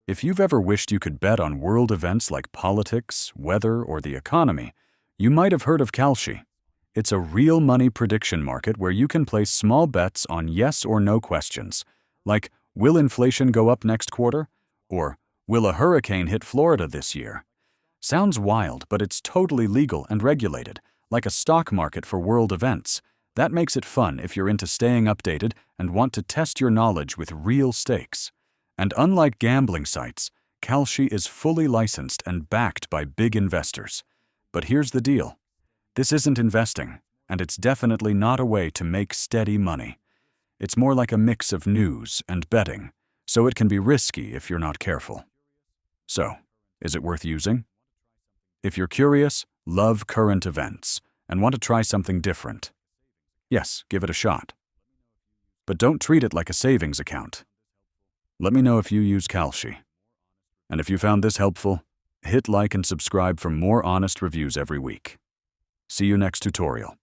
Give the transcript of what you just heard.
If you've ever wished you could bet on world events like politics, weather, or the economy, you might have heard of Kalshi. It's a real money prediction market where you can place small bets on yes or no questions, like will inflation go up next quarter? Or will a hurricane hit Florida this year? Sounds wild, but it's totally legal and regulated, like a stock market for world events. That makes it fun if you're into staying updated and want to test your knowledge with real stakes. And unlike gambling sites, Kalshi is fully licensed and backed by big investors. But here's the deal. This isn't investing, and it's definitely not a way to make steady money. It's more like a mix of news and betting, so it can be risky if you're not careful. So, is it worth using? If you're curious, love current events, and want to try something different, yes, give it a shot. But don't treat it like a savings account. Let me know if you use Kalshi. And if you found this helpful, hit like and subscribe for more honest reviews every week. See you next tutorial.